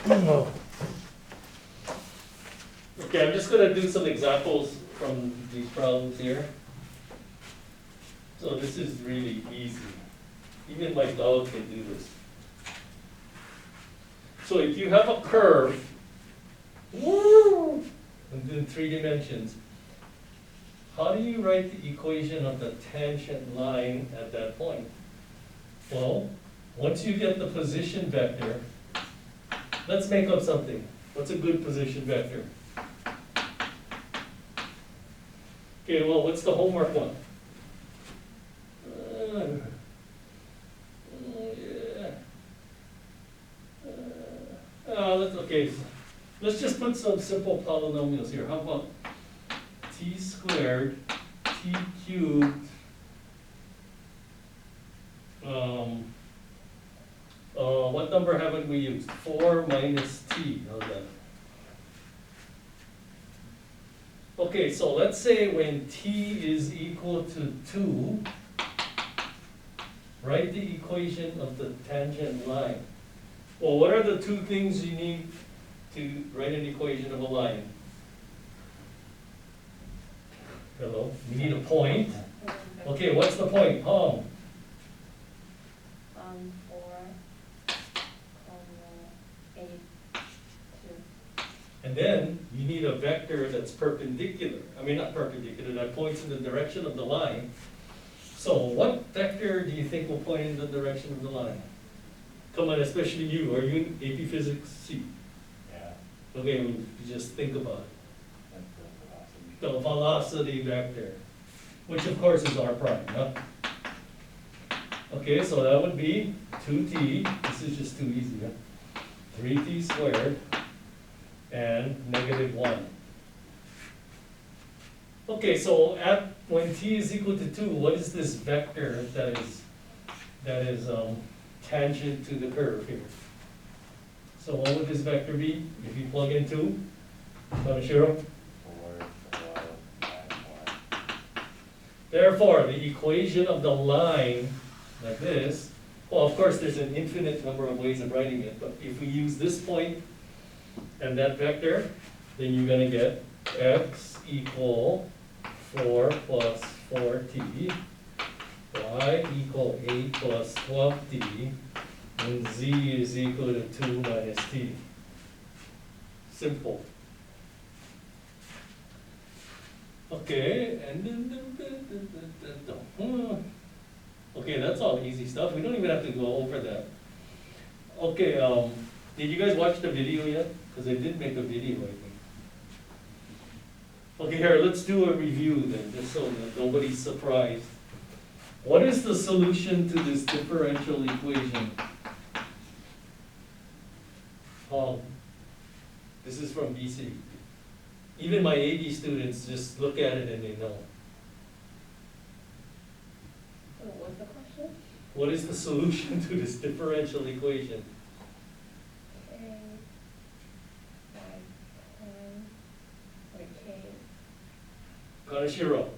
Okay, I'm just gonna do some examples from these problems here. So this is really easy. Even my dog can do this. So if you have a curve, and in 3 dimensions, how do you write the equation of the tangent line at that point? Well, once you get the position vector, let's make up something. What's a good position vector? Okay, well, what's the homework one? Okay, let's just put some simple polynomials here. How about t squared, t cubed, what number haven't we used? 4 minus t, how's that? Okay, so let's say when t is equal to 2, write the equation of the tangent line. Well, what are the 2 things you need to write an equation of a line? Hello? You need a point. Okay, what's the point? 4, 8, 2. And then you need a vector that's perpendicular. I mean, not perpendicular, that points in the direction of the line. So what vector do you think will point in the direction of the line? Come on, especially you. Are you in AP Physics C? Yeah. Okay, well, you just think about it. That's The velocity vector, which of course is r prime, huh? Okay, so that would be 2t, this is just too easy, huh? 3t squared and -1. Okay, so when t is equal to 2, what is this vector that is tangent to the curve here? So what would this vector be if you plug in 2? Shiro? 4, 12, 9, 1. Therefore, the equation of the line, like this, well, of course, there's an infinite number of ways of writing it, but if we use this point and that vector, then you're gonna get x equal 4 plus 4t, y equal 8 plus 12t, and z is equal to 2 minus t. Simple. Okay, and then, okay, that's all easy stuff. We don't even have to go over that. Okay, did you guys watch the video yet? Because I did make a video, I think. Okay, here, let's do a review then, just so that nobody's surprised. What is the solution to this differential equation? This is from BC. Even my AD students just look at it and they know. So what's the question? What is the solution to this differential equation? K, K. Kaneshiro.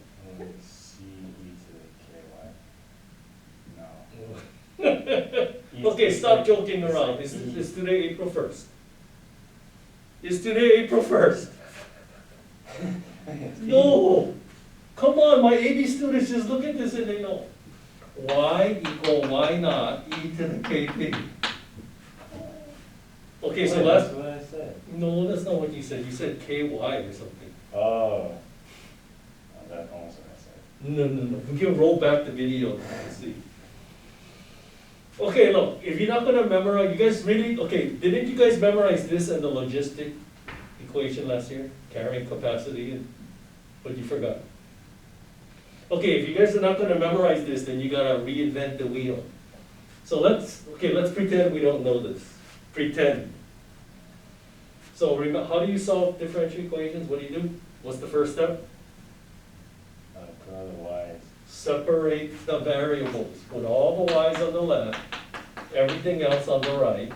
C e to the ky. No. Okay, stop joking around. Is today April 1st? Is today April 1st? No! Come on, my AD students just look at this and they know. Y equal y naught e to the kp. Okay, so That's last, what I said. no, that's not what you said. You said ky or something. Oh. That's almost what I said. No. We can roll back the video and see. Okay, look, if you're not gonna memorize, you guys really, okay, didn't you guys memorize this and the logistic equation last year? Carrying capacity, but you forgot. Okay, if you guys are not gonna memorize this, then you gotta reinvent the wheel. So let's pretend we don't know this. Pretend. So remember, how do you solve differential equations? What do? What's the first step? Draw the y's. Separate the variables. Put all the y's on the left, everything else on the right,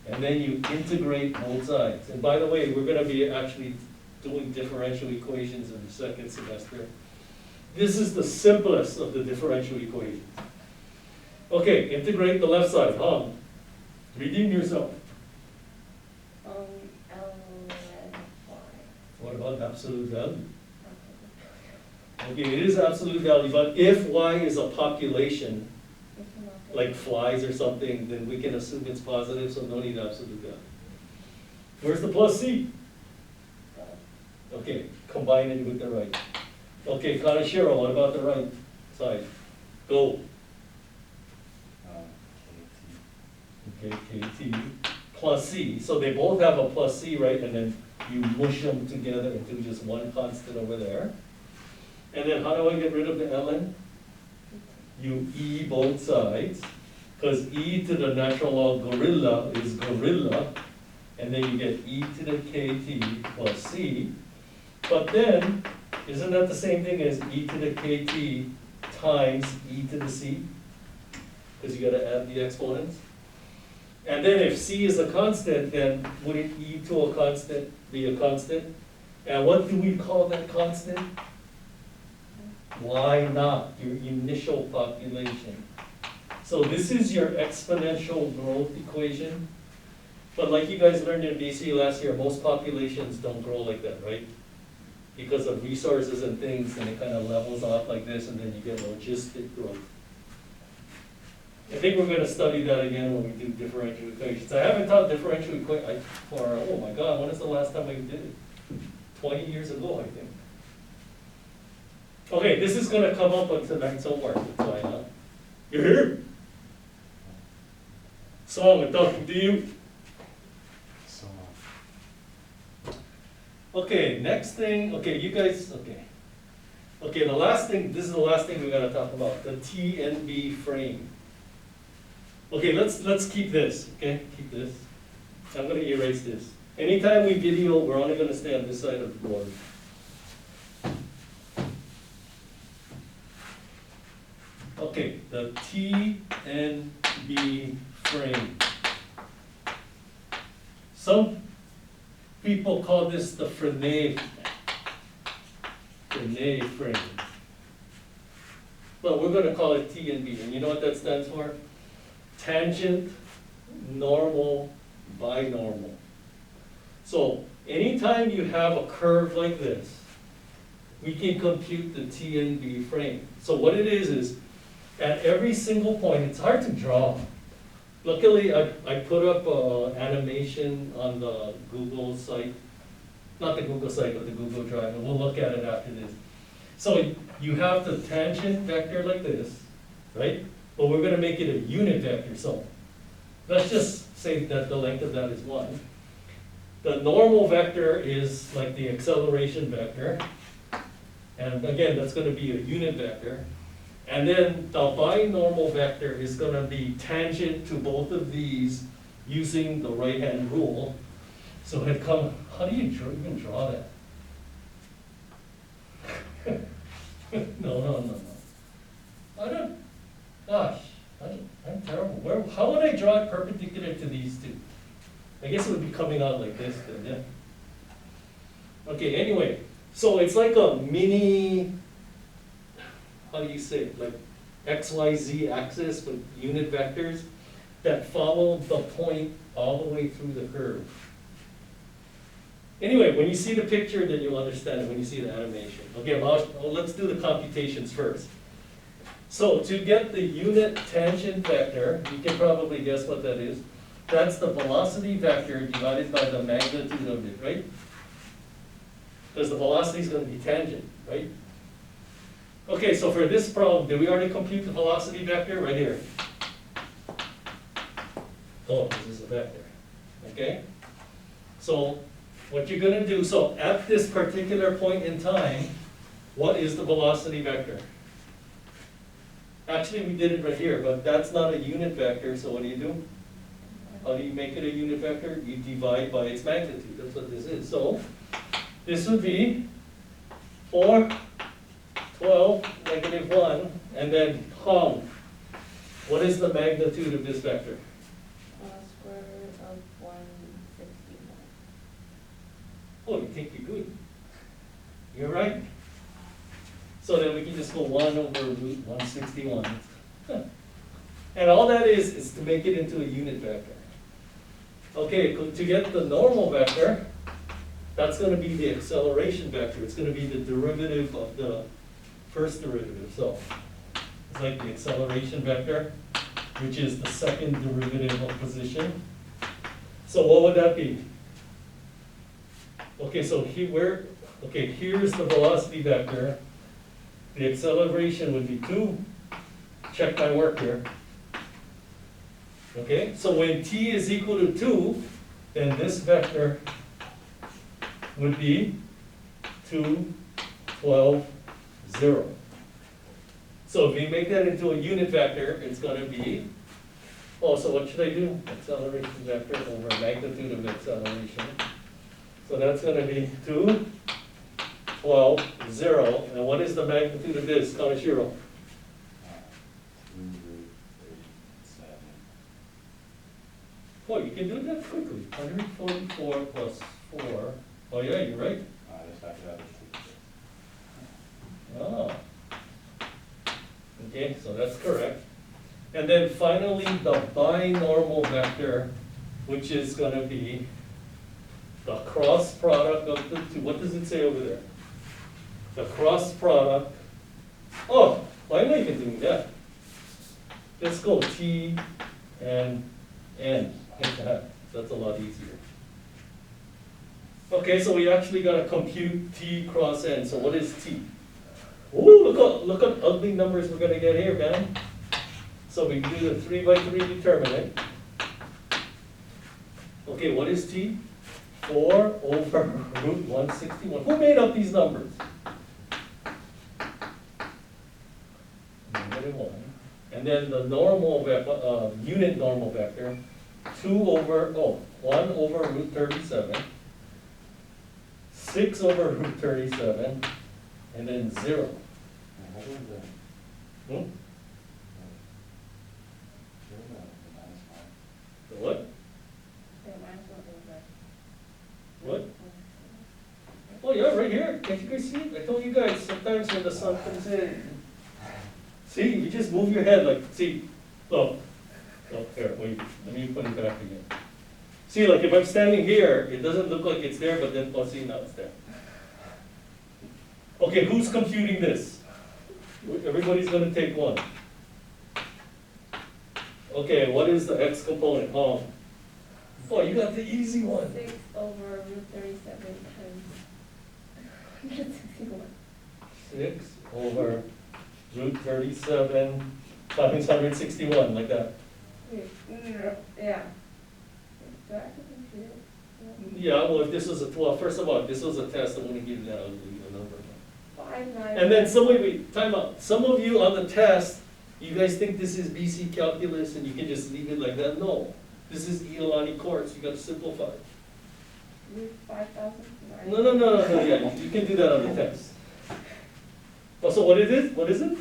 and then you integrate both sides. And by the way, we're gonna be actually doing differential equations in the second semester. This is the simplest of the differential equations. Okay, integrate the left side, Redeem yourself. absolute value. Okay, it is absolute value, but if y is a population, like flies or something, then we can assume it's positive, so no need absolute value. Where's the plus c? Okay, combine it with the right. Okay, Kanashiro, what about the right side? Go. Okay, kt plus c. So they both have a plus c, right? And then you mush them together into just one constant over there. And then how do I get rid of the ln? You e both sides, because e to the natural log gorilla is gorilla, and then you get e to the kt plus c. But then, isn't that the same thing as e to the kt times e to the c? Because you gotta add the exponents. And then if c is a constant, then wouldn't e to a constant be a constant? And what do we call that constant? Y naught, your initial population. So this is your exponential growth equation. But like you guys learned in BC last year, most populations don't grow like that, right? Because of resources and things, and it kind of levels off like this, and then you get logistic growth. I think we're gonna study that again when we do differential equations. I haven't taught differential equation for, oh my God, when is the last time I did it? 20 years ago, I think. Okay, this is gonna come up on tonight's homework, that's why, huh? You're here? Song, I'm talking to you. So, Okay, next thing, okay, you guys, okay. Okay, the last thing, this is the last thing we're gonna talk about, the TNB frame. Okay, let's keep this, okay, keep this. I'm gonna erase this. Anytime we video, we're only gonna stay on this side of the board. Okay, the TNB frame. Some people call this the Frenet frame. But we're gonna call it TNB, and you know what that stands for? Tangent, normal, binormal. So anytime you have a curve like this, we can compute the TNB frame. So what it is at every single point, it's hard to draw. Luckily, I put up animation on the Google site, not the Google site, but the Google Drive, and we'll look at it after this. So you have the tangent vector like this, right? But we're gonna make it a unit vector, so let's just say that the length of that is 1. The normal vector is like the acceleration vector, and again, that's gonna be a unit vector. And then the binormal vector is gonna be tangent to both of these using the right-hand rule. So it come, how do you even draw that? No. I don't, gosh, I'm terrible. How would I draw it perpendicular to these two? I guess it would be coming out like this then, yeah. Okay, anyway, so it's like a mini, how do you say it, like XYZ axis with unit vectors that follow the point all the way through the curve. Anyway, when you see the picture, then you'll understand it when you see the animation. Okay, well, let's do the computations first. So to get the unit tangent vector, you can probably guess what that is. That's the velocity vector divided by the magnitude of it, right? Because the velocity is going to be tangent, right? Okay, so for this problem, did we already compute the velocity vector? Right here. Oh, this is a vector, okay? So what you're gonna do, so at this particular point in time, what is the velocity vector? Actually, we did it right here, but that's not a unit vector, so what do? How do you make it a unit vector? You divide by its magnitude, that's what this is. So this would be 4, 12, -1, and then hum. What is the magnitude of this vector? Square root of 161. Oh, you think you're good. You're right. So then we can just go 1 over root 161. And all that is to make it into a unit vector. Okay, to get the normal vector, That's gonna be the acceleration vector, it's gonna be the derivative of the first derivative, so. It's like the acceleration vector, which is the second derivative of position. So what would that be? Okay, so here's the velocity vector. The acceleration would be 2. Check my work here. Okay, so when t is equal to 2, then this vector would be 2, 12, 0. So if we make that into a unit vector, it's gonna be, oh, so what should I do? Acceleration vector over magnitude of acceleration. So that's gonna be 2, 12, 0. And what is the magnitude of this, Kaneshiro? 2√37. Oh, you can do that quickly. 144 plus 4. Oh yeah, you're right. I just factored out the 2. Oh. Okay, so that's correct. And then finally, the binormal vector, which is gonna be the cross product of the two. What does it say over there? The cross product. Oh, why am I even doing that? Let's go T and N. Like that. That's a lot easier. Okay, so we actually gotta compute T cross N. So what is T? Ooh, look at ugly numbers we're gonna get here, man. So we do the 3 by 3 determinant. Okay, what is T? 4 over root 161. Who made up these numbers? -1. And then the normal unit normal vector, 1 over root 37, 6 over root 37, and then 0. How do the, Hmm? The what? Yeah, mine's not over. What? Oh yeah, right here. Can't you guys see it? I told you guys, sometimes when the sun comes in. See, you just move your head like, see, look. Oh, here, wait, let me put it back again. See, like if I'm standing here, it doesn't look like it's there, but then, oh, see, now it's there. Okay, who's computing this? Everybody's gonna take one. Okay, what is the x component? Oh, you got the easy one. 6 over root 37 times 161. 6 over root 37 times 161, like that. Wait, no, yeah. Do I have to compute it? No. Yeah, well, if this was first of all, if this was a test, I wouldn't give you that ugly number. 5, 9. And then wait, time out. Some of you on the test, you guys think this is BC calculus and you can just leave it like that. No, this is Iolani course, you gotta simplify. Root 5,000? No, yeah, you can do that on the test. Oh, so what is it? What is it?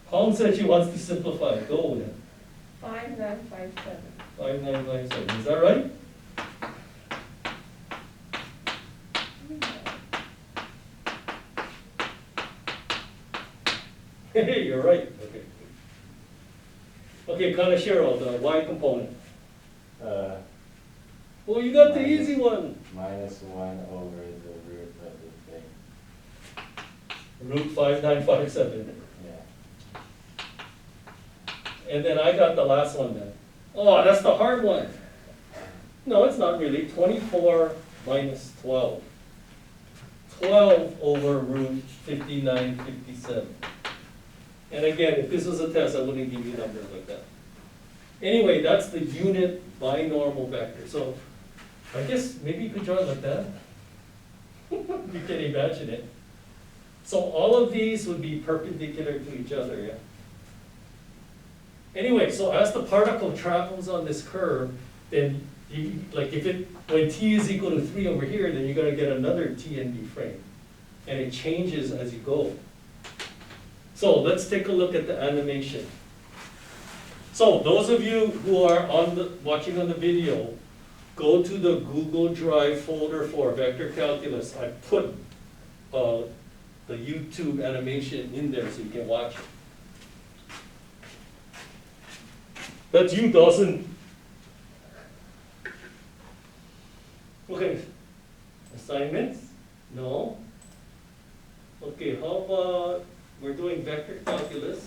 Hong said she wants to simplify. Go with it. 5957. 5957. Is that right? Hey, you're right. Okay. Okay, Kaneshiro, the y component. Well, you got the easy one. -1 over the root of the thing. Root 5957. Yeah. And then I got the last one then. Oh, that's the hard one. No, it's not really. 24 minus 12. 12 over root 5957. And again, if this was a test, I wouldn't give you numbers like that. Anyway, that's the unit binormal vector. So I guess maybe you could draw it like that. You can imagine it. So all of these would be perpendicular to each other, yeah? Anyway, so as the particle travels on this curve, then when t is equal to 3 over here, then you're going to get another TNB frame. And it changes as you go. So let's take a look at the animation. So those of you who are watching on the video, go to the Google Drive folder for vector calculus. I put the YouTube animation in there so you can watch it. That's you, Dawson. Okay, Assignments? No. Okay, how about, we're doing vector calculus.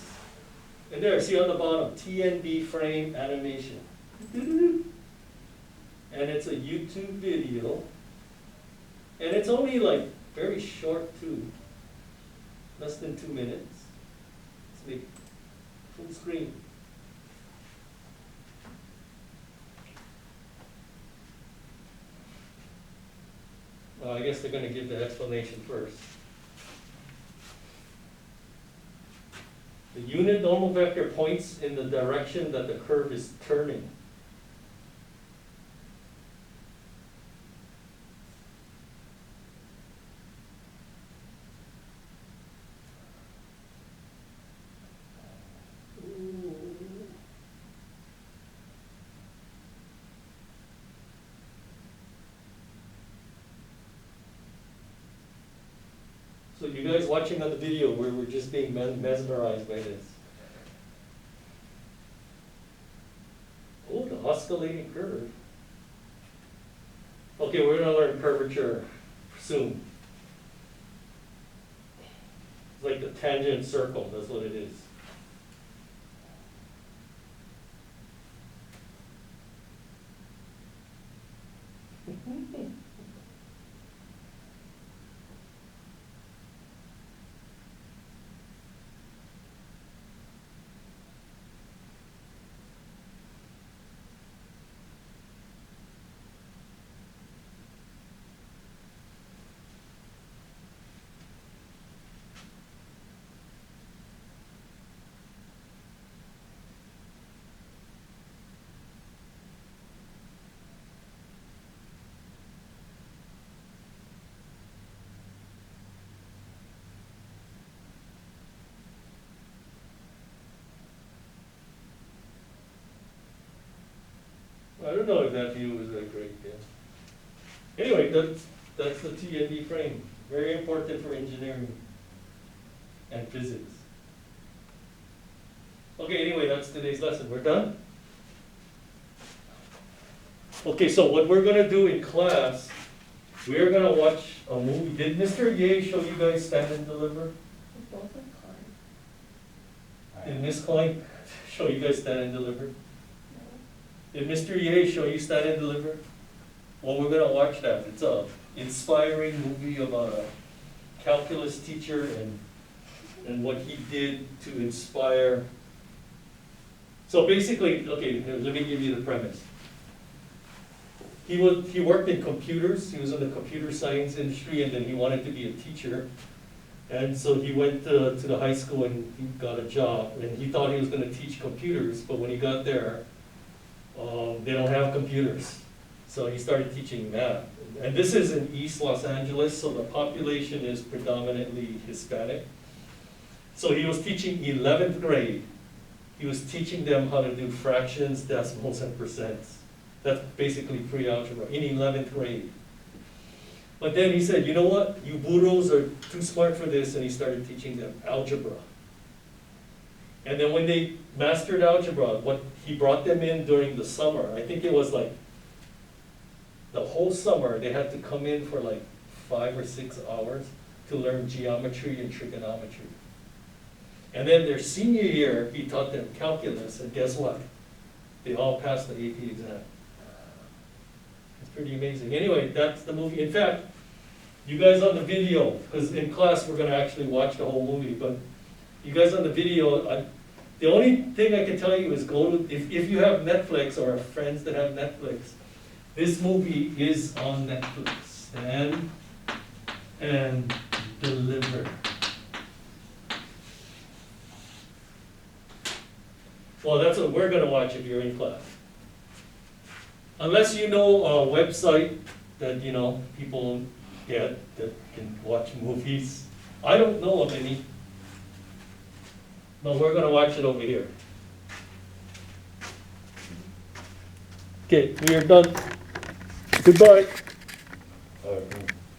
And there, see on the bottom, TNB frame animation. And it's a YouTube video. And it's only like very short too. Less than 2 minutes. Let's make full screen. Well, I guess they're gonna give the explanation first. The unit normal vector points in the direction that the curve is turning. So you guys watching on the video, we're just being mesmerized by this. Oh, the oscillating curve. Okay, we're gonna learn curvature soon. It's like the tangent circle, that's what it is. I don't know if that view was that great, yeah. Anyway, that's the TND frame. Very important for engineering and physics. Okay, anyway, that's today's lesson. We're done? Okay, so what we're gonna do in class, we're gonna watch a movie. Did Mr. Ye show you guys Stand and Deliver? Both of Klein. Did Miss Klein show you guys Stand and Deliver? Did Mr. Ye show you Stand and Deliver? Well, we're gonna watch that. It's a inspiring movie about a calculus teacher and what he did to inspire. So basically, okay, let me give you the premise. He worked in computers. He was in the computer science industry, and then he wanted to be a teacher. And so he went to the high school and he got a job. And he thought he was going to teach computers, but when he got there, they don't have computers. So he started teaching math. And this is in East Los Angeles, so the population is predominantly Hispanic. So he was teaching 11th grade. He was teaching them how to do fractions, decimals, and percents. That's basically pre-algebra in 11th grade. But then he said, you know what? You burros are too smart for this, and he started teaching them algebra. And then when they mastered algebra, he brought them in during the summer. I think it was like the whole summer, they had to come in for like 5 or 6 hours to learn geometry and trigonometry. And then their senior year, he taught them calculus, and guess what? They all passed the AP exam. It's pretty amazing. Anyway, that's the movie. In fact, you guys on the video, because in class we're going to actually watch the whole movie, but you guys on the video, the only thing I can tell you is go to, if you have Netflix or friends that have Netflix, this movie is on Netflix. Stand and Deliver. Well, that's what we're going to watch if you're in class. Unless you know a website that, you know, people get that can watch movies. I don't know of any. But we're going to watch it over here. Okay, we are done. Goodbye.